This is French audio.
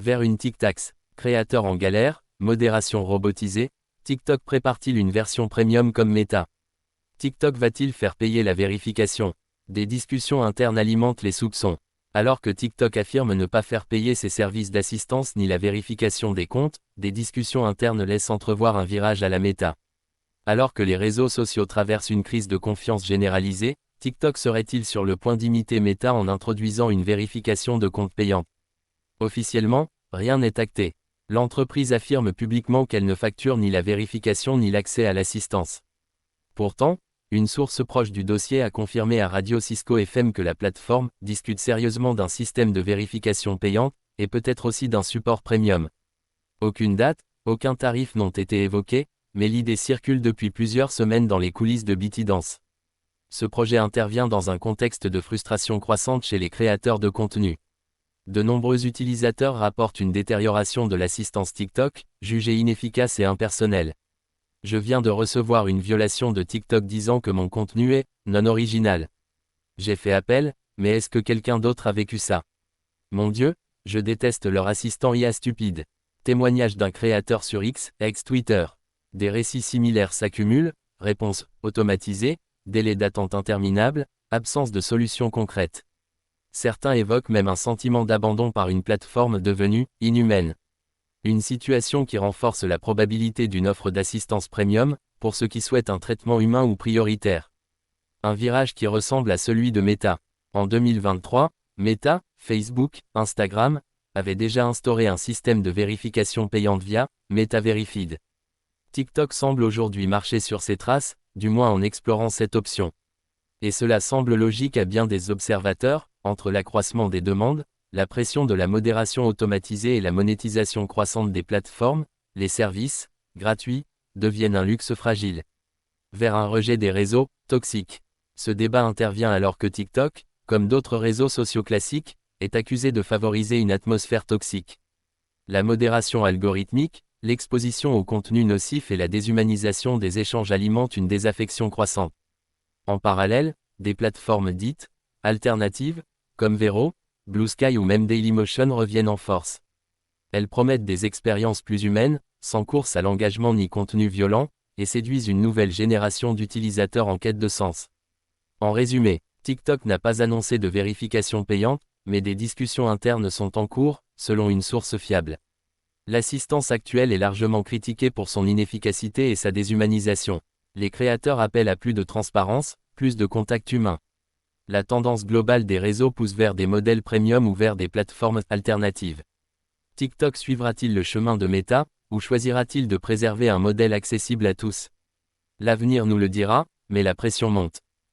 Vers une TikTax, créateur en galère, modération robotisée, TikTok prépare-t-il une version premium comme Meta? TikTok va-t-il faire payer la vérification? Des discussions internes alimentent les soupçons. Alors que TikTok affirme ne pas faire payer ses services d'assistance ni la vérification des comptes, des discussions internes laissent entrevoir un virage à la Meta. Alors que les réseaux sociaux traversent une crise de confiance généralisée, TikTok serait-il sur le point d'imiter Meta en introduisant une vérification de compte payant? Officiellement, rien n'est acté. L'entreprise affirme publiquement qu'elle ne facture ni la vérification ni l'accès à l'assistance. Pourtant, une source proche du dossier a confirmé à Radio Cisco FM que la plateforme discute sérieusement d'un système de vérification payante, et peut-être aussi d'un support premium. Aucune date, aucun tarif n'ont été évoqués, mais l'idée circule depuis plusieurs semaines dans les coulisses de ByteDance. Ce projet intervient dans un contexte de frustration croissante chez les créateurs de contenu. De nombreux utilisateurs rapportent une détérioration de l'assistance TikTok, jugée inefficace et impersonnelle. Je viens de recevoir une violation de TikTok disant que mon contenu est non original. J'ai fait appel, mais est-ce que quelqu'un d'autre a vécu ça? Mon Dieu, je déteste leur assistant IA stupide. Témoignage d'un créateur sur X, ex-Twitter. Des récits similaires s'accumulent, réponses automatisées, délais d'attente interminables, absence de solutions concrètes. Certains évoquent même un sentiment d'abandon par une plateforme devenue inhumaine. Une situation qui renforce la probabilité d'une offre d'assistance premium, pour ceux qui souhaitent un traitement humain ou prioritaire. Un virage qui ressemble à celui de Meta. En 2023, Meta, Facebook, Instagram, avaient déjà instauré un système de vérification payante via Meta Verified. TikTok semble aujourd'hui marcher sur ses traces, du moins en explorant cette option. Et cela semble logique à bien des observateurs, entre l'accroissement des demandes, la pression de la modération automatisée et la monétisation croissante des plateformes, les services, gratuits, deviennent un luxe fragile. Vers un rejet des réseaux, toxiques. Ce débat intervient alors que TikTok, comme d'autres réseaux sociaux classiques, est accusé de favoriser une atmosphère toxique. La modération algorithmique, l'exposition au contenu nocif et la déshumanisation des échanges alimentent une désaffection croissante. En parallèle, des plateformes dites alternatives, comme Vero, Blue Sky ou même Dailymotion reviennent en force. Elles promettent des expériences plus humaines, sans course à l'engagement ni contenu violent, et séduisent une nouvelle génération d'utilisateurs en quête de sens. En résumé, TikTok n'a pas annoncé de vérification payante, mais des discussions internes sont en cours, selon une source fiable. L'assistance actuelle est largement critiquée pour son inefficacité et sa déshumanisation. Les créateurs appellent à plus de transparence, plus de contact humain. La tendance globale des réseaux pousse vers des modèles premium ou vers des plateformes alternatives. TikTok suivra-t-il le chemin de Meta, ou choisira-t-il de préserver un modèle accessible à tous? L'avenir nous le dira, mais la pression monte.